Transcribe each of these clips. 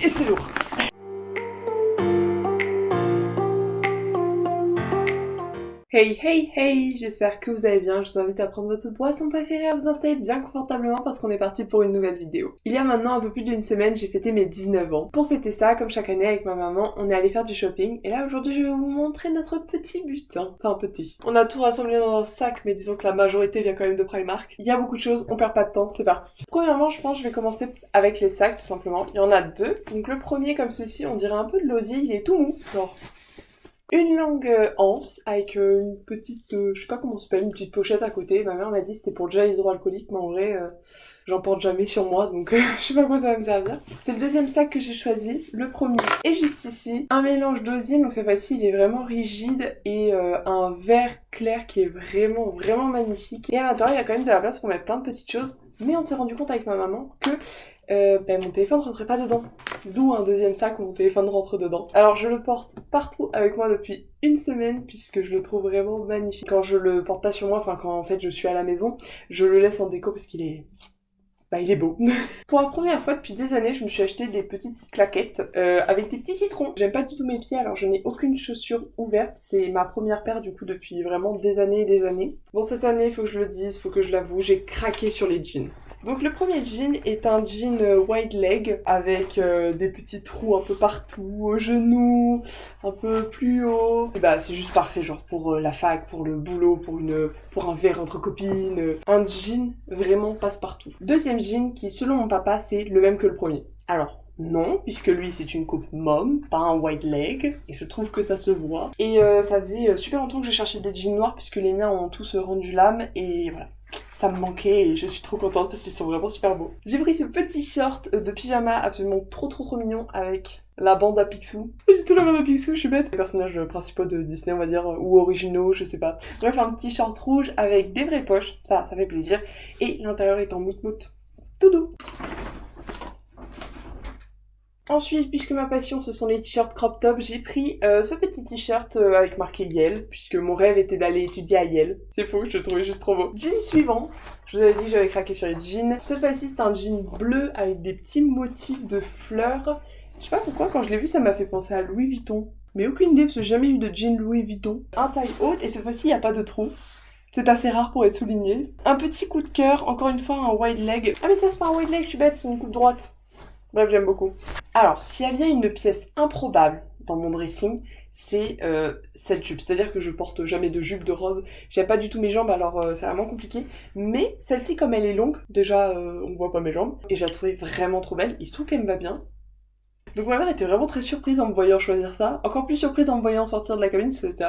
Et c'est lourd. Hey hey hey, j'espère que vous allez bien, je vous invite à prendre votre boisson préférée, à vous installer bien confortablement parce qu'on est parti pour une nouvelle vidéo. Il y a maintenant un peu plus d'une semaine, j'ai fêté mes 19 ans. Pour fêter ça, comme chaque année avec ma maman, on est allé faire du shopping et là aujourd'hui je vais vous montrer notre petit butin. Enfin petit. On a tout rassemblé dans un sac mais disons que la majorité vient quand même de Primark. Il y a beaucoup de choses, on perd pas de temps, c'est parti. Premièrement, je pense que je vais commencer avec les sacs tout simplement. Il y en a deux. Donc le premier comme ceci, on dirait un peu de l'osier, il est tout mou, genre une longue anse avec une petite, je sais pas comment ça s'appelle, une petite pochette à côté. Ma mère m'a dit que c'était pour le gel hydroalcoolique, mais en vrai, j'en porte jamais sur moi, donc je sais pas quoi ça va me servir. C'est le deuxième sac que j'ai choisi. Le premier est juste ici. Un mélange d'osier, donc cette fois-ci, il est vraiment rigide et un vert clair qui est vraiment, vraiment magnifique. Et à l'intérieur, il y a quand même de la place pour mettre plein de petites choses. Mais on s'est rendu compte avec ma maman que mon téléphone rentrait pas dedans. D'où un deuxième sac où mon téléphone rentre dedans. Alors je le porte partout avec moi depuis une semaine puisque je le trouve vraiment magnifique. Quand je le porte pas sur moi, enfin quand en fait je suis à la maison, je le laisse en déco parce qu'il est... il est beau. Pour la première fois depuis des années, je me suis acheté des petites claquettes avec des petits citrons. J'aime pas du tout mes pieds, alors je n'ai aucune chaussure ouverte. C'est ma première paire du coup depuis vraiment des années et des années. Bon, cette année, il faut que je le dise, il faut que je l'avoue, j'ai craqué sur les jeans. Donc le premier jean est un jean wide leg avec des petits trous un peu partout, au genou, un peu plus haut. Et bah c'est juste parfait, genre pour la fac, pour le boulot, pour un verre entre copines. Un jean vraiment passe-partout. Deuxième jean qui selon mon papa c'est le même que le premier. Alors non, puisque lui c'est une coupe mom, pas un wide leg, et je trouve que ça se voit. Et ça faisait super longtemps que j'ai cherché des jeans noirs puisque les miens ont tous rendu l'âme et voilà. Ça me manquait et je suis trop contente parce qu'ils sont vraiment super beaux. J'ai pris ce petit short de pyjama absolument trop mignon avec la bande à Picsou. C'est pas du tout la bande à Picsou, je suis bête. Les personnages principaux de Disney on va dire, ou originaux, je sais pas. Bref, un petit short rouge avec des vraies poches, ça fait plaisir. Et l'intérieur est en mout-mout, tout doux. Ensuite, puisque ma passion ce sont les t-shirts crop top, j'ai pris ce petit t-shirt avec marqué Yale, puisque mon rêve était d'aller étudier à Yale. C'est faux, je le trouvais juste trop beau. Jean suivant, je vous avais dit que j'avais craqué sur les jeans. Cette fois-ci c'est un jean bleu avec des petits motifs de fleurs. Je sais pas pourquoi, quand je l'ai vu ça m'a fait penser à Louis Vuitton. Mais aucune idée parce que j'ai jamais eu de jean Louis Vuitton. Un taille haute et cette fois-ci il n'y a pas de trou. C'est assez rare pour être souligné. Un petit coup de cœur, encore une fois un wide leg. Ah mais ça c'est pas un wide leg, je suis bête, c'est une coupe droite. Bref, j'aime beaucoup. Alors, s'il y a bien une pièce improbable dans mon dressing, c'est cette jupe. C'est-à-dire que je porte jamais de jupe, de robe. J'aime pas du tout mes jambes, alors c'est vraiment compliqué. Mais celle-ci, comme elle est longue, déjà, on voit pas mes jambes. Et je la trouvais vraiment trop belle. Il se trouve qu'elle me va bien. Donc ma mère était vraiment très surprise en me voyant choisir ça. Encore plus surprise en me voyant sortir de la cabine, c'était...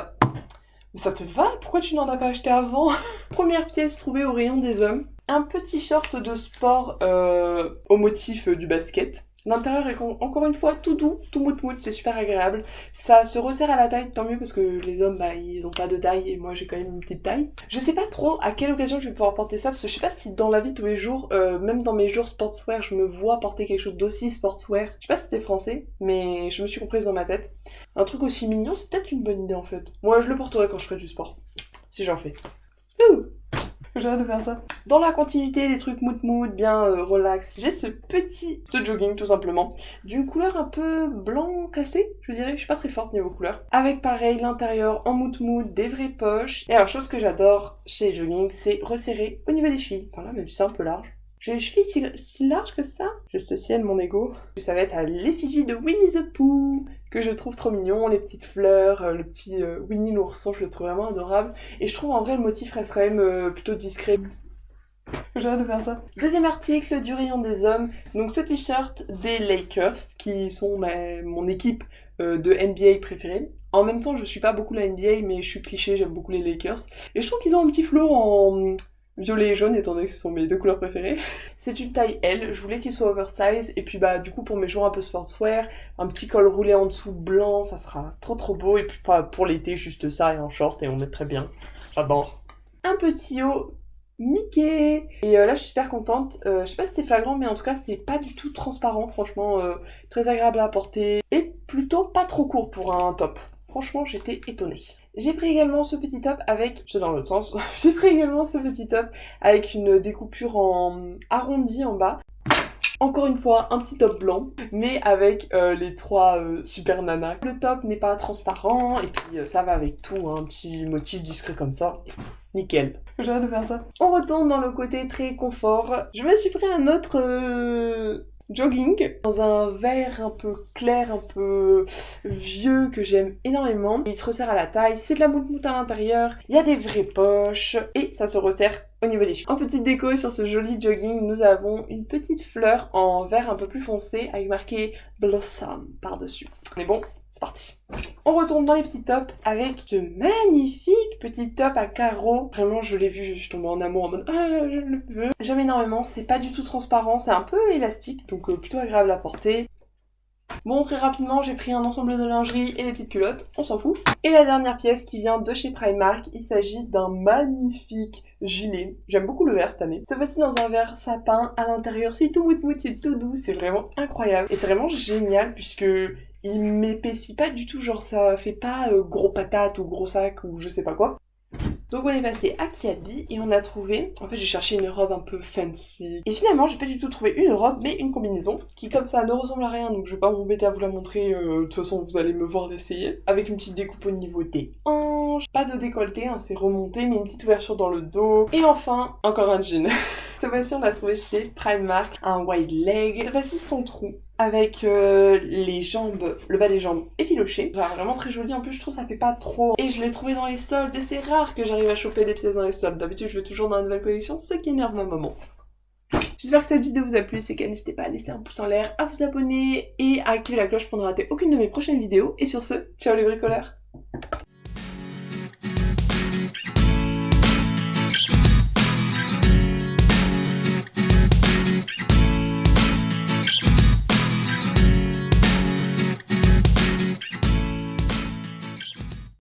Mais ça te va? Pourquoi tu n'en as pas acheté avant? Première pièce trouvée au rayon des hommes. Un petit short de sport au motif du basket. L'intérieur est encore une fois tout doux, tout mout-mout, c'est super agréable. Ça se resserre à la taille, tant mieux parce que les hommes, ils ont pas de taille et moi j'ai quand même une petite taille. Je sais pas trop à quelle occasion je vais pouvoir porter ça parce que je sais pas si dans la vie de tous les jours, même dans mes jours sportswear, je me vois porter quelque chose d'aussi sportswear. Je sais pas si c'était français, mais je me suis comprise dans ma tête. Un truc aussi mignon, c'est peut-être une bonne idée en fait. Moi je le porterai quand je ferai du sport, si j'en fais. Ouh! J'ai hâte de faire ça. Dans la continuité des trucs mood bien relax, j'ai ce jogging tout simplement, d'une couleur un peu blanc cassé, je dirais. Je suis pas très forte niveau couleur. Avec pareil l'intérieur en mood, des vraies poches. Et alors chose que j'adore chez les jogging, c'est resserrer au niveau des chevilles. Voilà, même si c'est un peu large. J'ai les chevilles si larges que ça. Juste au ciel, mon ego. Ça va être à l'effigie de Winnie the Pooh, que je trouve trop mignon. Les petites fleurs, le petit Winnie l'ourson, je le trouve vraiment adorable. Et je trouve en vrai le motif reste quand même plutôt discret. J'ai hâte de faire ça. Deuxième article du rayon des hommes. Donc ce t-shirt des Lakers, qui sont mon équipe de NBA préférée. En même temps, je suis pas beaucoup la NBA, mais je suis cliché, j'aime beaucoup les Lakers. Et je trouve qu'ils ont un petit flow en... violet et jaune, étant donné que ce sont mes deux couleurs préférées. C'est une taille L, je voulais qu'il soit oversize, et puis du coup pour mes jours un peu sportswear, un petit col roulé en dessous blanc, ça sera trop beau, et puis pour l'été, juste ça et en short, et on met très bien. J'adore. Un petit haut Mickey. Et là je suis super contente, je sais pas si c'est flagrant, mais en tout cas c'est pas du tout transparent, franchement, très agréable à porter, et plutôt pas trop court pour un top. Franchement, j'étais étonnée. J'ai pris également ce petit top avec... C'est dans l'autre sens. J'ai pris également ce petit top avec une découpure en arrondi en bas. Encore une fois, un petit top blanc, mais avec les trois super nanas. Le top n'est pas transparent, et puis ça va avec tout, hein, un petit motif discret comme ça. Nickel. J'arrête de faire ça. On retourne dans le côté très confort. Je me suis pris un autre jogging dans un vert un peu clair, un peu vieux que j'aime énormément. Il se resserre à la taille, c'est de la moumoute à l'intérieur, il y a des vraies poches et ça se resserre au niveau des cheveux. En petite déco sur ce joli jogging, nous avons une petite fleur en vert un peu plus foncé avec marqué Blossom par-dessus. Mais bon, c'est parti. On retourne dans les petits tops avec ce magnifique petit top à carreaux. Vraiment, je l'ai vu, je suis tombée en amour en mode ah, je le veux. J'aime énormément, c'est pas du tout transparent, c'est un peu élastique, donc plutôt agréable à porter. Bon, très rapidement, j'ai pris un ensemble de lingerie et des petites culottes, on s'en fout. Et la dernière pièce qui vient de chez Primark, il s'agit d'un magnifique gilet. J'aime beaucoup le vert cette année. Cette fois-ci dans un vert sapin, à l'intérieur c'est tout mout-mout, c'est tout doux, c'est vraiment incroyable. Et c'est vraiment génial puisque il m'épaissit pas du tout, genre ça fait pas gros patate ou gros sac ou je sais pas quoi. Donc on est passé à Kiabi et on a trouvé, en fait j'ai cherché une robe un peu fancy. Et finalement j'ai pas du tout trouvé une robe mais une combinaison qui comme ça ne ressemble à rien, donc je vais pas m'embêter à vous la montrer, de toute façon vous allez me voir l'essayer. Avec une petite découpe au niveau des hanches, pas de décolleté, hein, c'est remonté mais une petite ouverture dans le dos. Et enfin, encore un jean. Cette fois-ci on l'a trouvé chez Primark, un wide leg, cette fois-ci sans trou. Avec les jambes, le bas des jambes effiloché. Vraiment très joli, en plus je trouve ça fait pas trop. Et je l'ai trouvé dans les soldes et c'est rare que j'arrive à choper des pièces dans les soldes. D'habitude je vais toujours dans la nouvelle collection, ce qui énerve ma maman. J'espère que cette vidéo vous a plu, c'est qu'à n'hésitez pas à laisser un pouce en l'air, à vous abonner et à activer la cloche pour ne rater aucune de mes prochaines vidéos. Et sur ce, ciao les bricoleurs!